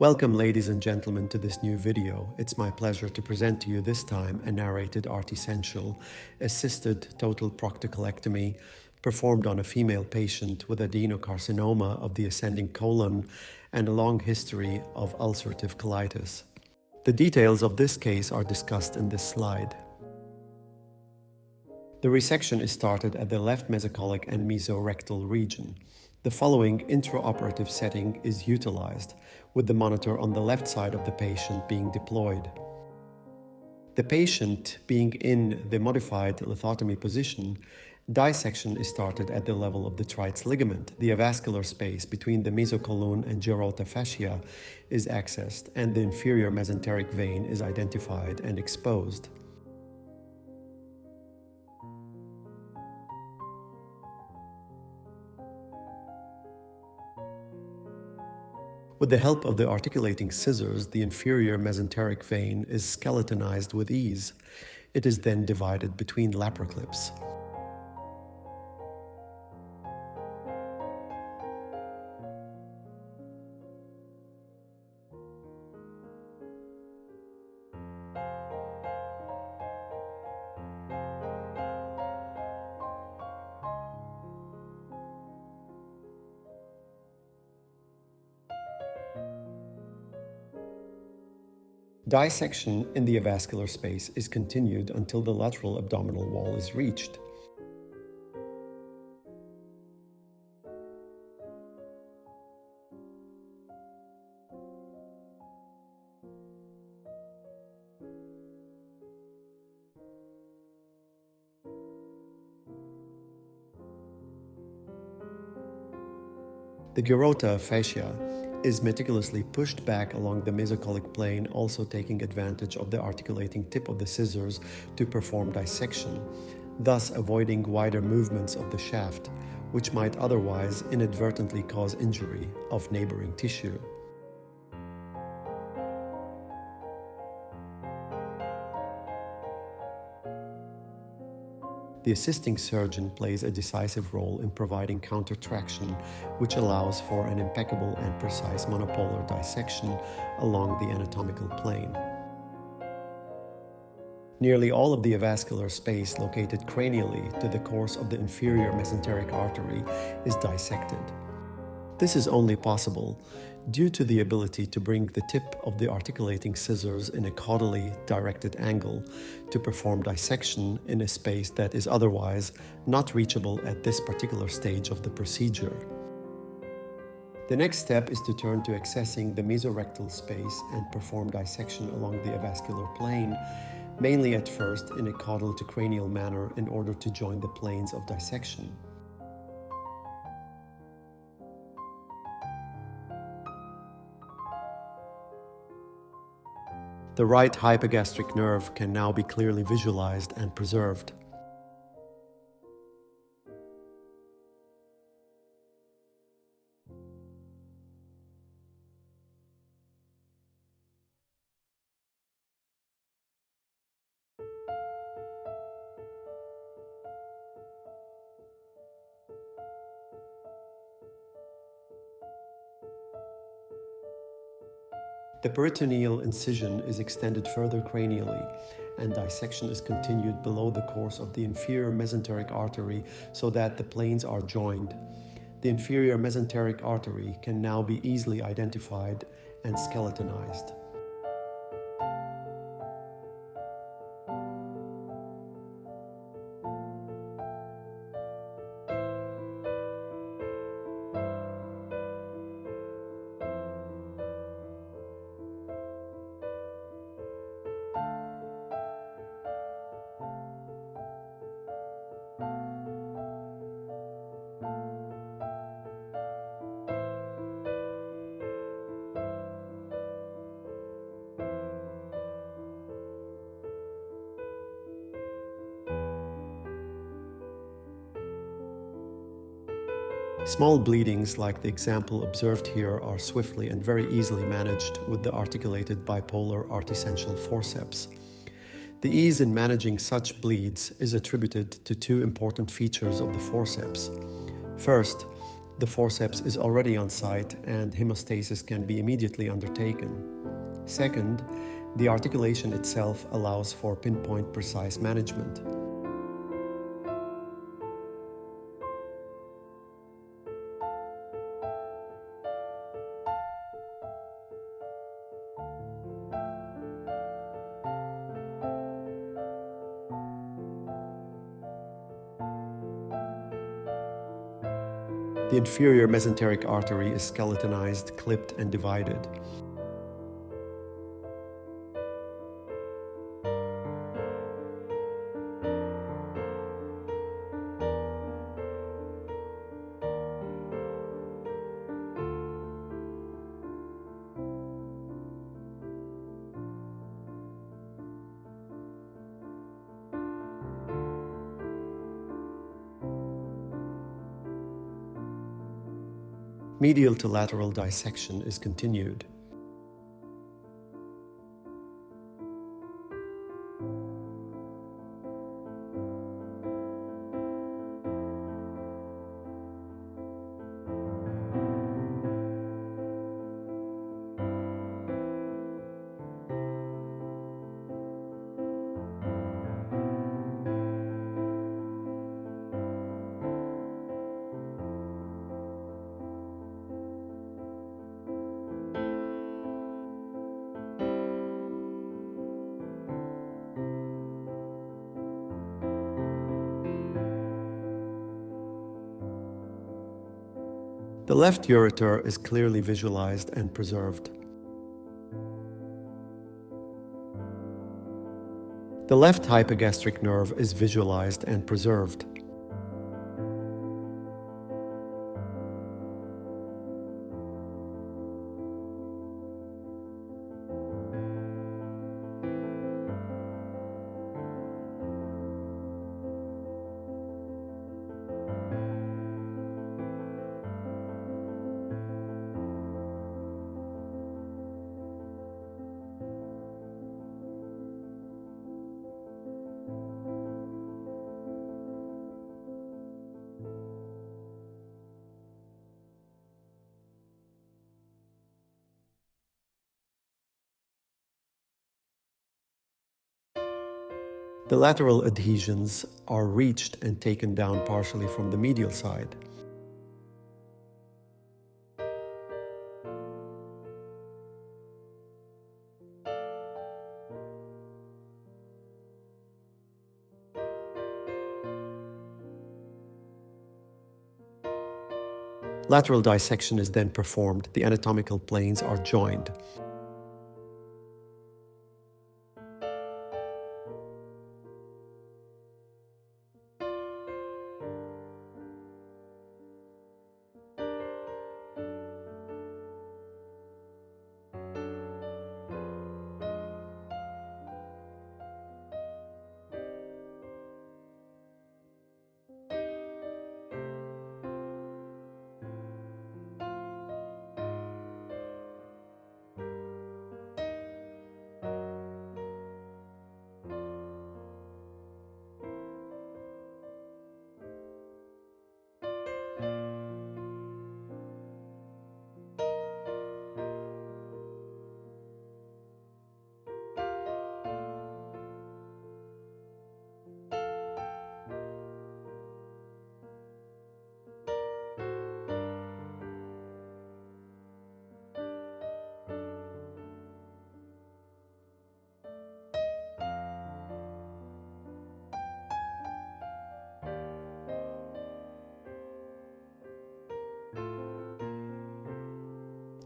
Welcome, ladies and gentlemen, to this new video. It's my pleasure to present to you this time a narrated ArtiSential-assisted total proctocolectomy performed on a female patient with adenocarcinoma of the ascending colon and a long history of ulcerative colitis. The details of this case are discussed in this slide. The resection is started at the left mesocolic and mesorectal region. The following intraoperative setting is utilized, with the monitor on the left side of the patient being deployed. The patient being in the modified lithotomy position, dissection is started at the level of the Treitz ligament. The avascular space between the mesocolon and Gerota fascia is accessed, and the inferior mesenteric vein is identified and exposed. With the help of the articulating scissors, the inferior mesenteric vein is skeletonized with ease. It is then divided between laparoclips. Dissection in the avascular space is continued until the lateral abdominal wall is reached. The Gerota fascia is meticulously pushed back along the mesocolic plane, also taking advantage of the articulating tip of the scissors to perform dissection, thus avoiding wider movements of the shaft, which might otherwise inadvertently cause injury of neighboring tissue. The assisting surgeon plays a decisive role in providing counter-traction, which allows for an impeccable and precise monopolar dissection along the anatomical plane. Nearly all of the avascular space located cranially to the course of the inferior mesenteric artery is dissected. This is only possible due to the ability to bring the tip of the articulating scissors in a caudally directed angle to perform dissection in a space that is otherwise not reachable at this particular stage of the procedure. The next step is to turn to accessing the mesorectal space and perform dissection along the avascular plane, mainly at first in a caudal to cranial manner in order to join the planes of dissection. The right hypogastric nerve can now be clearly visualized and preserved. The peritoneal incision is extended further cranially, and dissection is continued below the course of the inferior mesenteric artery so that the planes are joined. The inferior mesenteric artery can now be easily identified and skeletonized. Small bleedings like the example observed here are swiftly and very easily managed with the articulated bipolar ArtiSential Forceps. The ease in managing such bleeds is attributed to two important features of the forceps. First, The forceps is already on site and hemostasis can be immediately undertaken. Second, the articulation itself allows for pinpoint precise management. The inferior mesenteric artery is skeletonized, clipped, and divided. Medial to lateral dissection is continued. The left ureter is clearly visualized and preserved. The left hypogastric nerve is visualized and preserved. The lateral adhesions are reached and taken down partially from the medial side. Lateral dissection is then performed. The anatomical planes are joined.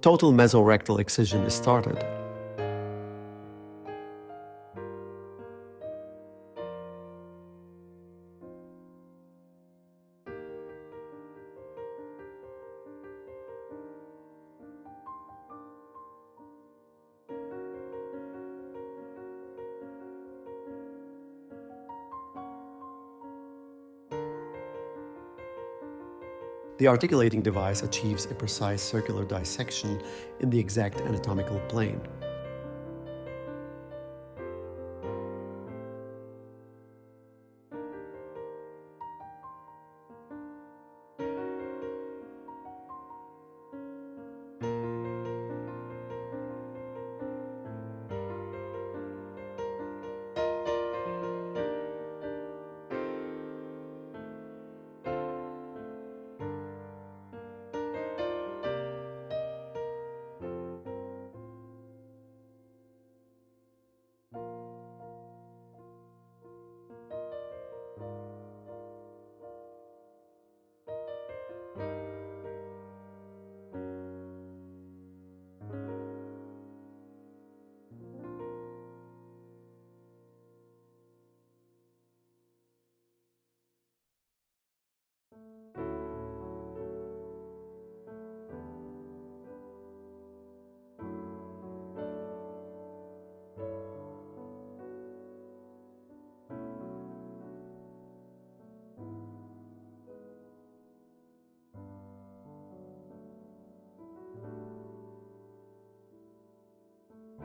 Total mesorectal excision is started. The articulating device achieves a precise circular dissection in the exact anatomical plane.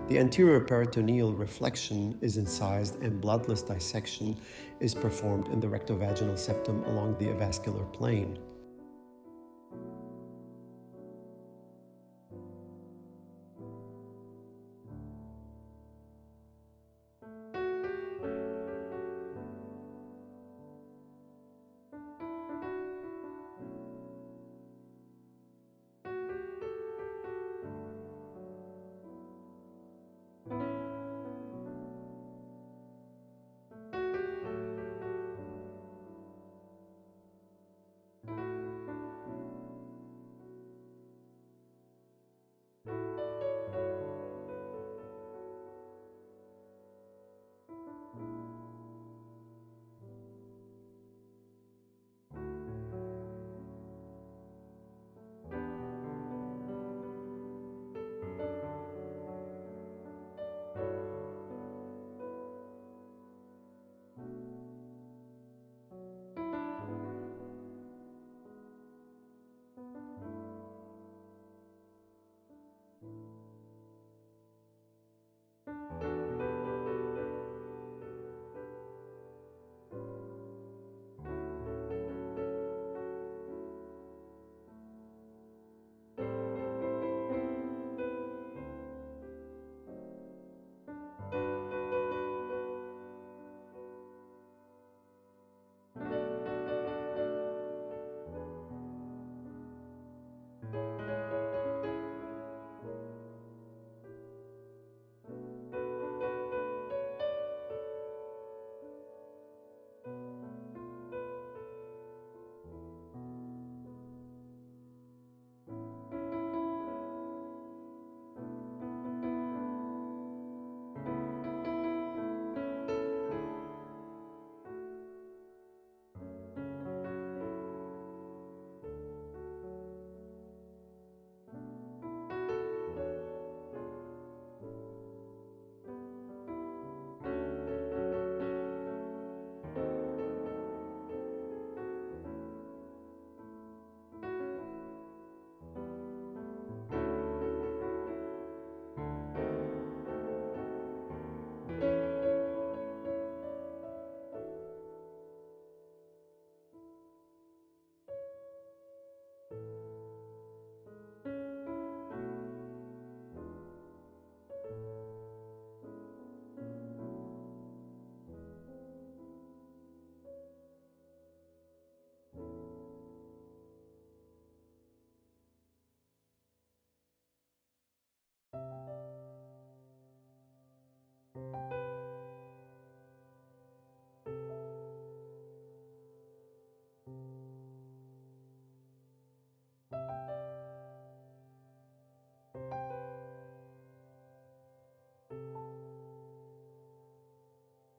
The anterior peritoneal reflection is incised and bloodless dissection is performed in the rectovaginal septum along the avascular plane.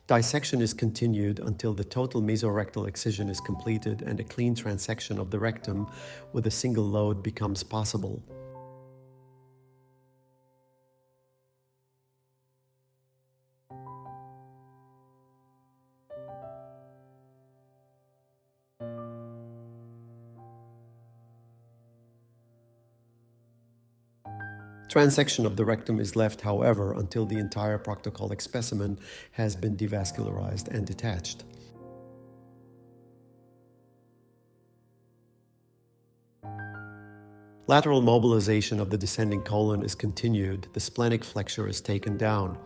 Dissection is continued until the total mesorectal excision is completed and a clean transection of the rectum with a single load becomes possible. Transection of the rectum is left, however, until the entire proctocolic specimen has been devascularized and detached. Lateral mobilization of the descending colon is continued. The splenic flexure is taken down.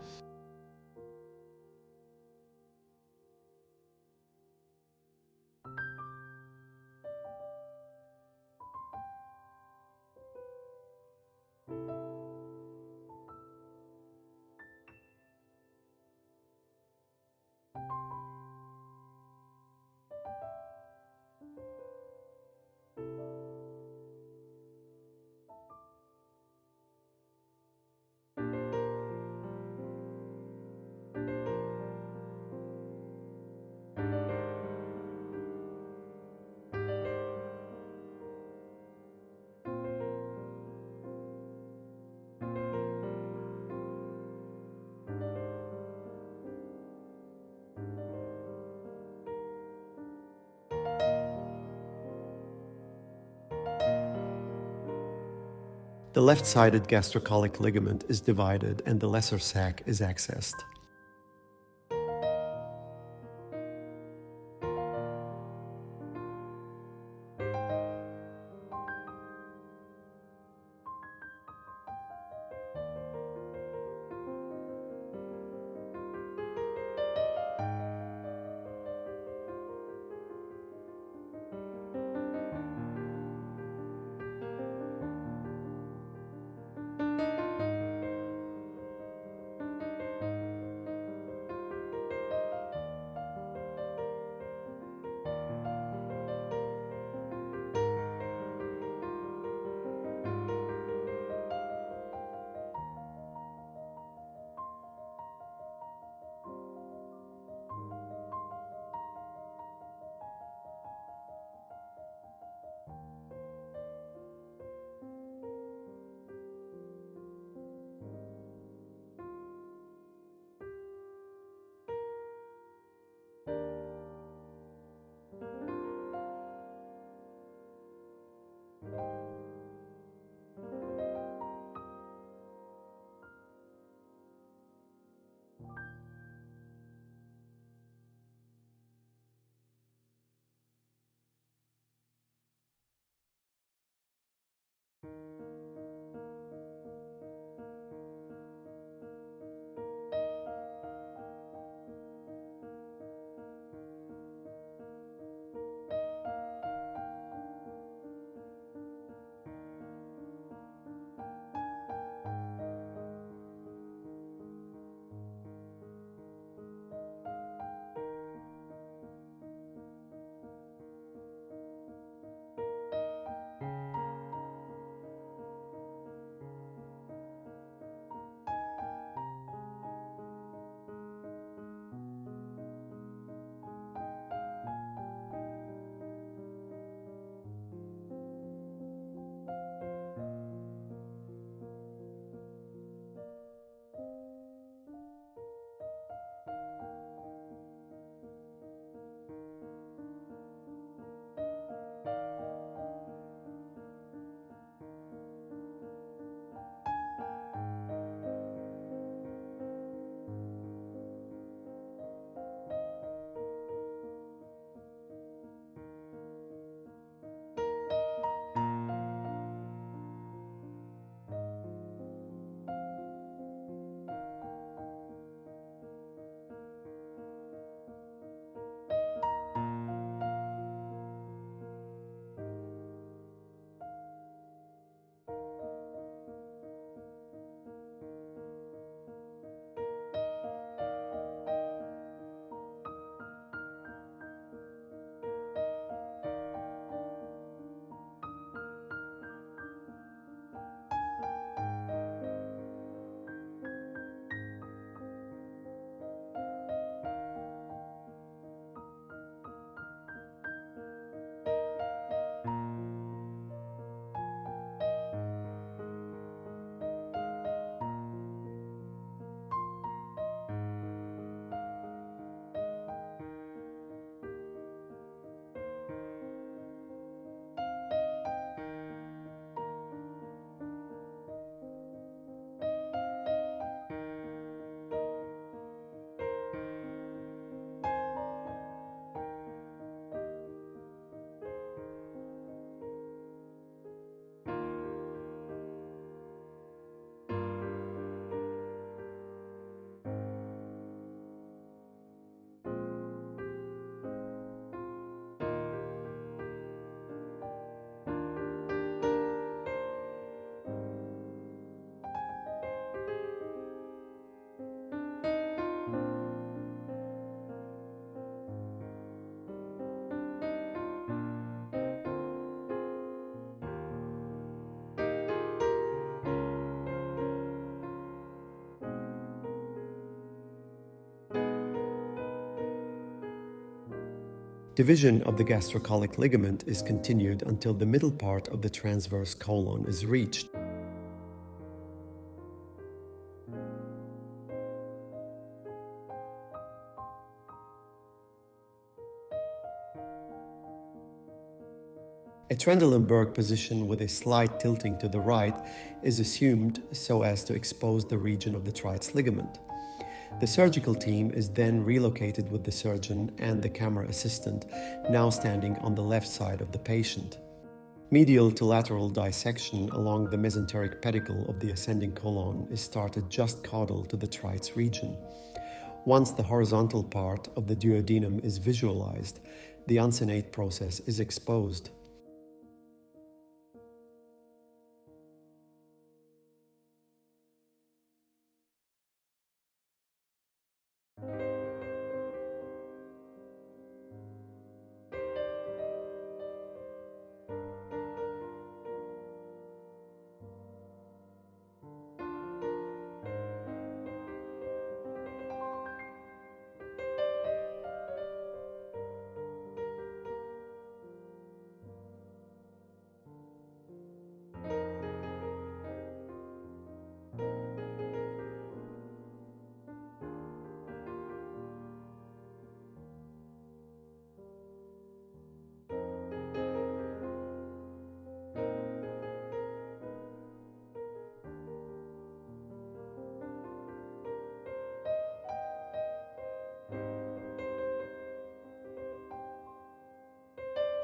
The left-sided gastrocolic ligament is divided and the lesser sac is accessed. Division of the gastrocolic ligament is continued until the middle part of the transverse colon is reached. A Trendelenburg position with a slight tilting to the right is assumed so as to expose the region of the Treitz ligament. The surgical team is then relocated with the surgeon and the camera assistant, now standing on the left side of the patient. Medial to lateral dissection along the mesenteric pedicle of the ascending colon is started just caudal to the Treitz region. Once the horizontal part of the duodenum is visualized, the uncinate process is exposed.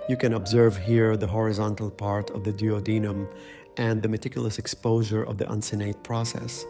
You can observe here the horizontal part of the duodenum and the meticulous exposure of the uncinate process.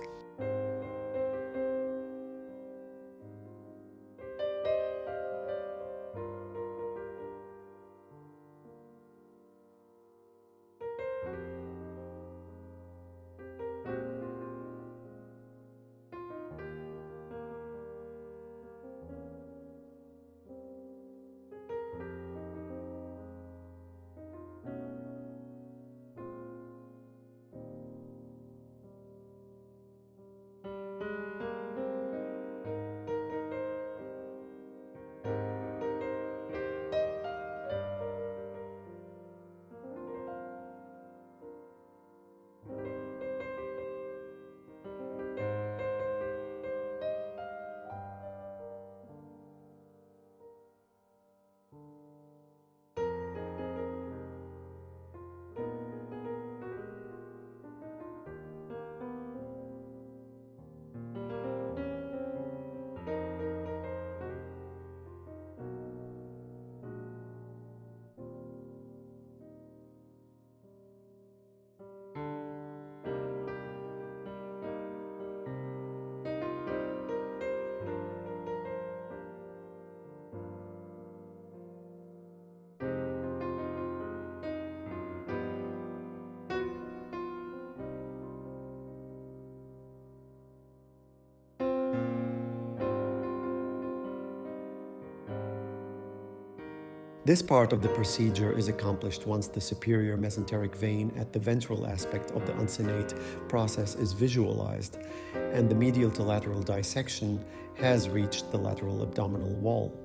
This part of the procedure is accomplished once the superior mesenteric vein at the ventral aspect of the uncinate process is visualized and the medial to lateral dissection has reached the lateral abdominal wall.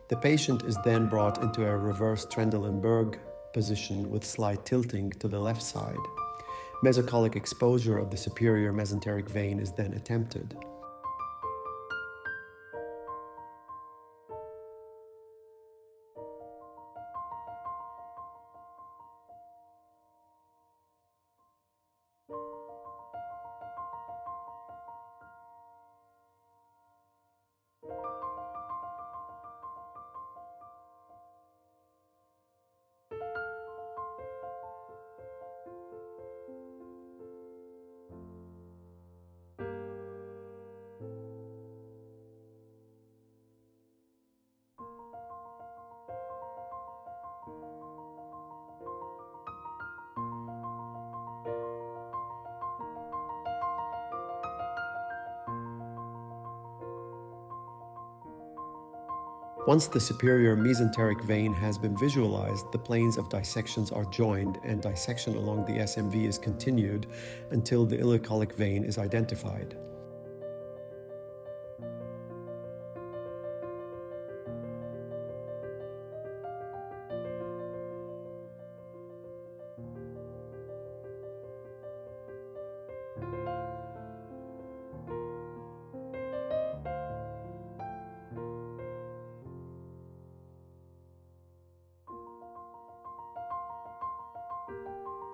The patient is then brought into a reverse Trendelenburg position with slight tilting to the left side. Mesocolic exposure of the superior mesenteric vein is then attempted. Once the superior mesenteric vein has been visualized, the planes of dissections are joined and dissection along the SMV is continued until the ileocolic vein is identified.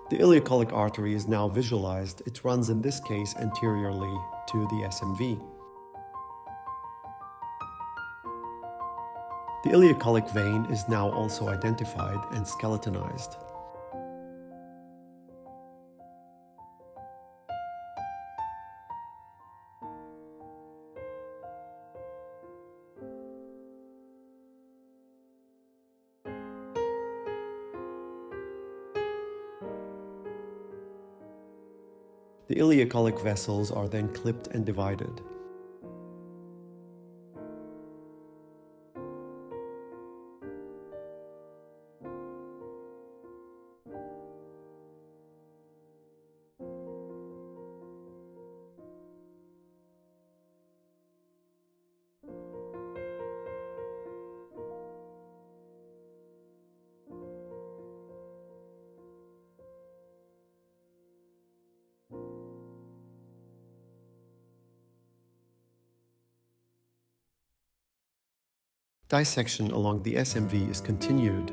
The ileocolic artery is now visualized. It runs in this case anteriorly to the SMV. The ileocolic vein is now also identified and skeletonized. The ileocolic vessels are then clipped and divided. Dissection along the SMV is continued.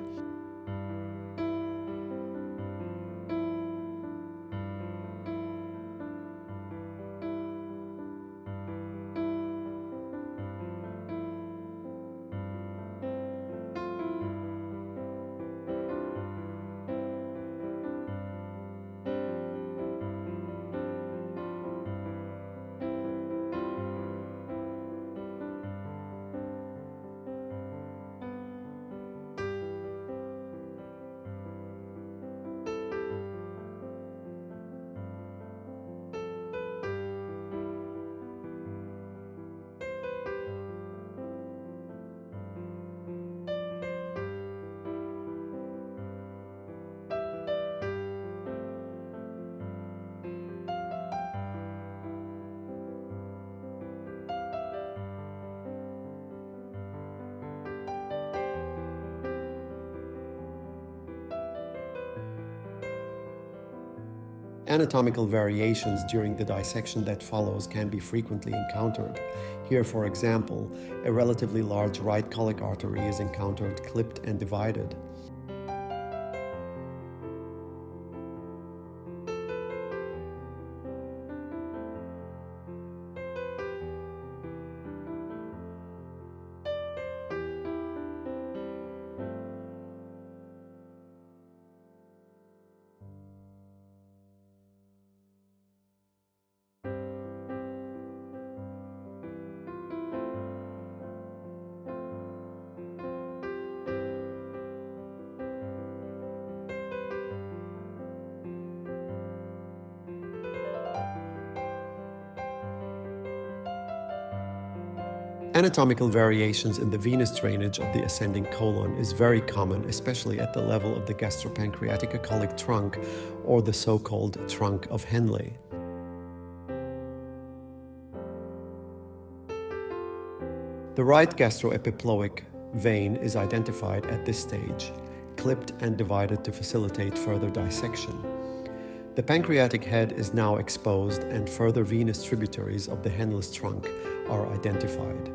Anatomical variations during the dissection that follows can be frequently encountered. Here, for example, a relatively large right colic artery is encountered clipped and divided. Anatomical variations in the venous drainage of the ascending colon is very common, especially at the level of the gastropancreatic colic trunk or the so-called trunk of Henle. The right gastroepiploic vein is identified at this stage, clipped and divided to facilitate further dissection. The pancreatic head is now exposed and further venous tributaries of the Henle's trunk are identified.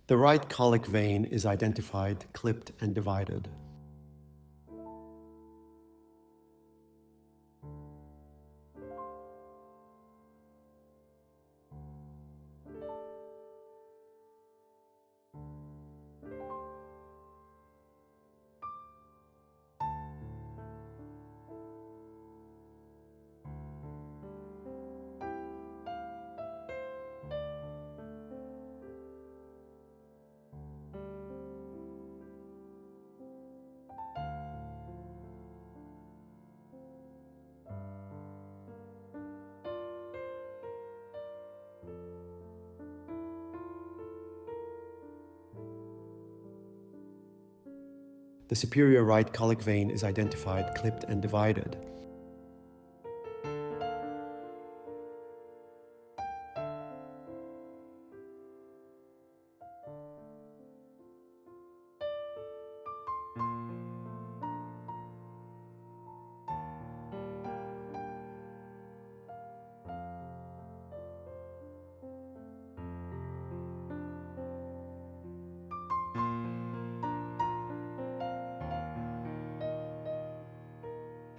The right colic vein is identified, clipped, and divided. The superior right colic vein is identified, clipped, and divided.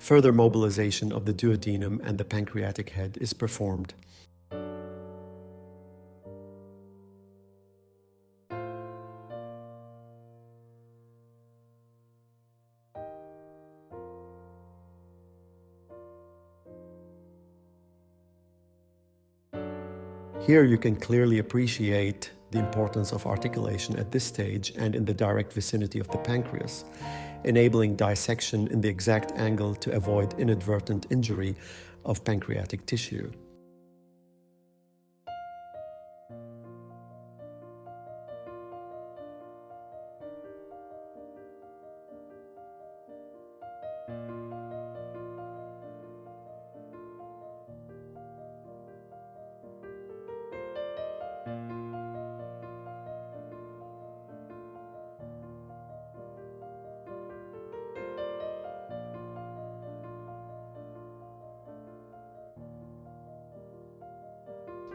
Further mobilization of the duodenum and the pancreatic head is performed. Here you can clearly appreciate the importance of articulation at this stage and in the direct vicinity of the pancreas, enabling dissection in the exact angle to avoid inadvertent injury of pancreatic tissue.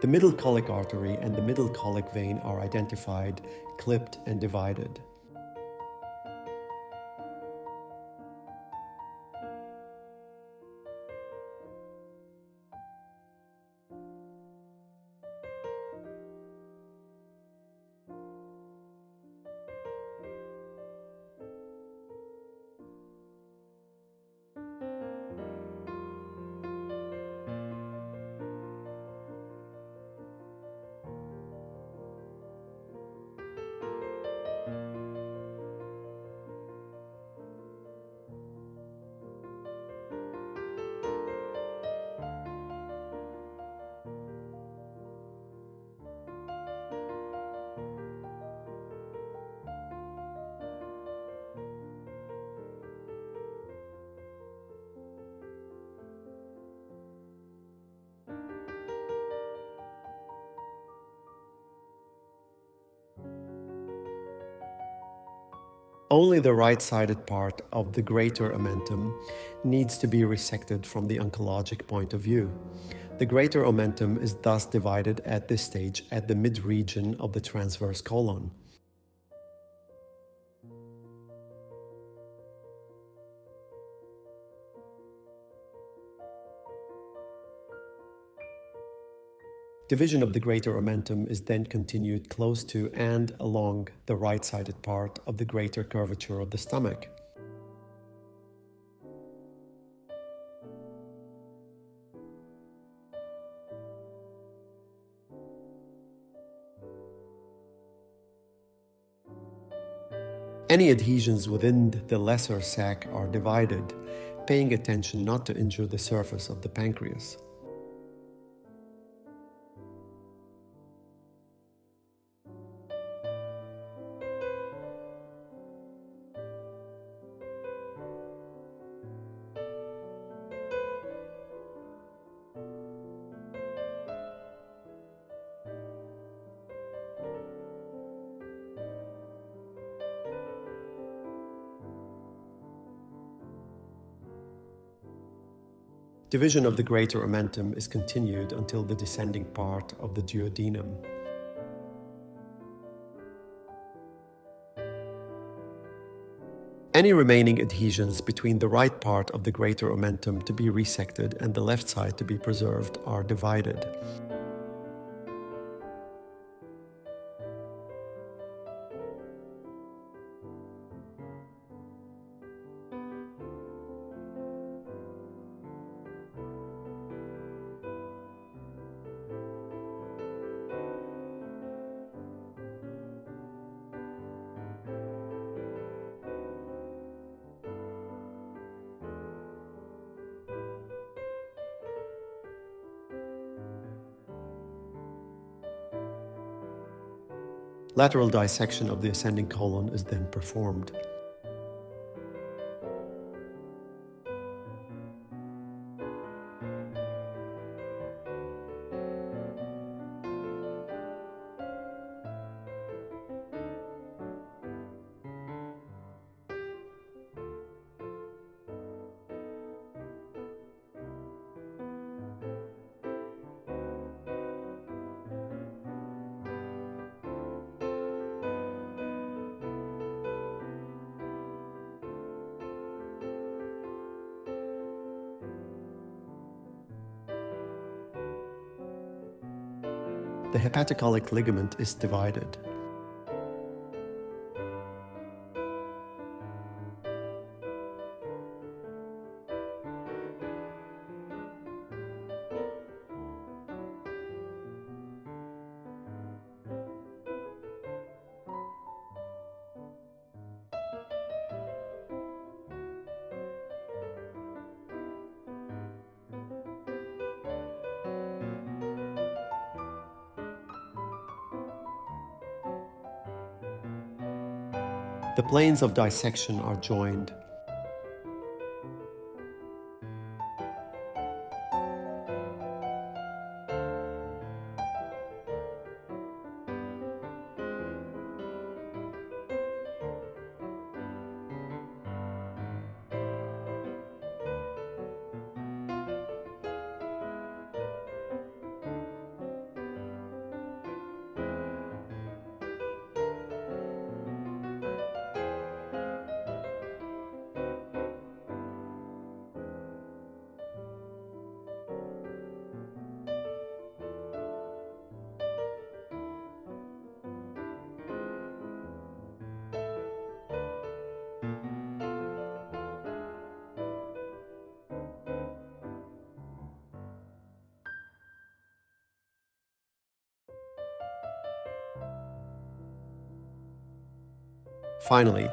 The middle colic artery and the middle colic vein are identified, clipped, and divided. Only the right-sided part of the greater omentum needs to be resected from the oncologic point of view. The greater omentum is thus divided at this stage at the mid-region of the transverse colon. Division of the greater omentum is then continued close to and along the right-sided part of the greater curvature of the stomach. Any adhesions within the lesser sac are divided, paying attention not to injure the surface of the pancreas. Division of the greater omentum is continued until the descending part of the duodenum. Any remaining adhesions between the right part of the greater omentum to be resected and the left side to be preserved are divided. Lateral dissection of the ascending colon is then performed. The hepatocolic ligament is divided. The planes of dissection are joined. Finally,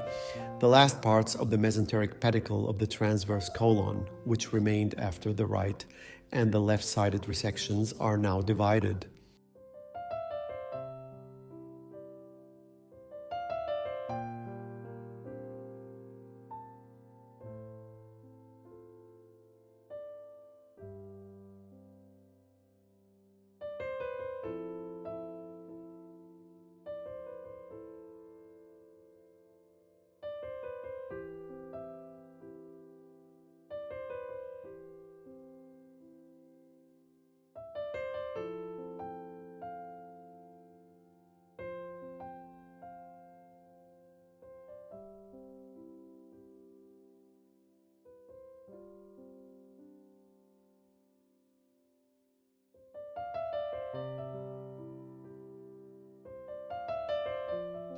the last parts of the mesenteric pedicle of the transverse colon, which remained after the right and the left-sided resections, are now divided.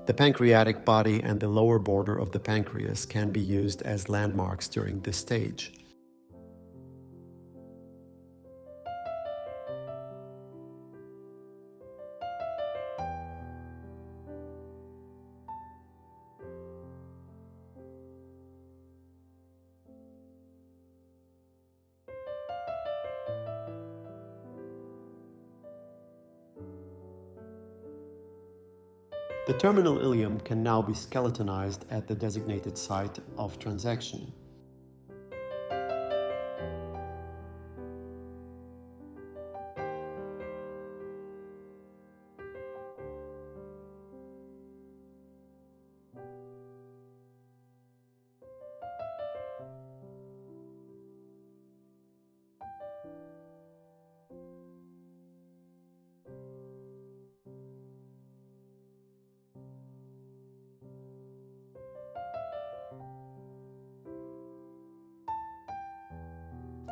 The pancreatic body and the lower border of the pancreas can be used as landmarks during this stage. The terminal ileum can now be skeletonized at the designated site of transection.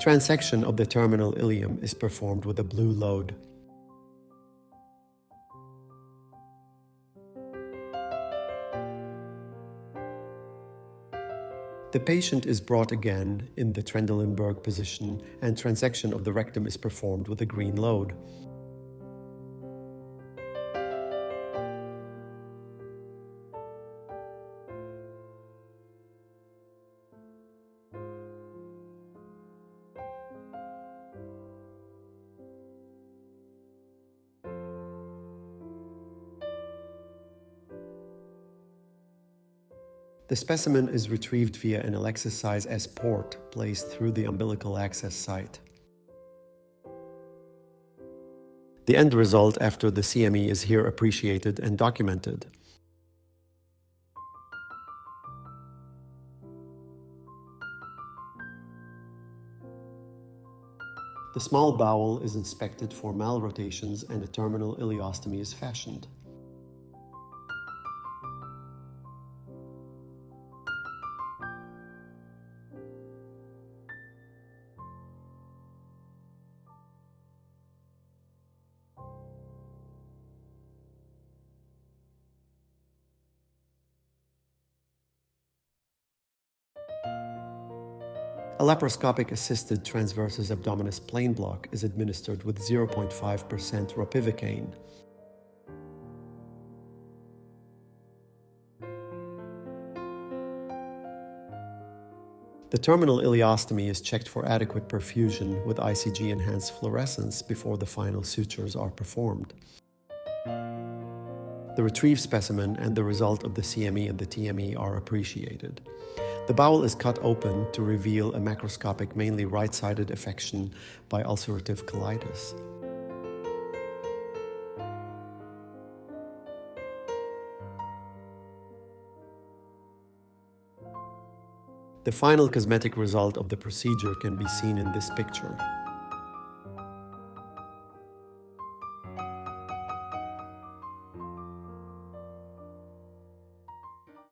Transection of the terminal ileum is performed with a blue load. The patient is brought again in the Trendelenburg position, and transection of the rectum is performed with a green load. The specimen is retrieved via an Alexis size S port placed through the umbilical access site. The end result after the CME is here appreciated and documented. The small bowel is inspected for malrotations and a terminal ileostomy is fashioned. A laparoscopic assisted transversus abdominis plane block is administered with 0.5% ropivacaine. The terminal ileostomy is checked for adequate perfusion with ICG-enhanced fluorescence before the final sutures are performed. The retrieved specimen and the result of the CME and the TME are appreciated. The bowel is cut open to reveal a macroscopic, mainly right-sided affection by ulcerative colitis. The final cosmetic result of the procedure can be seen in this picture.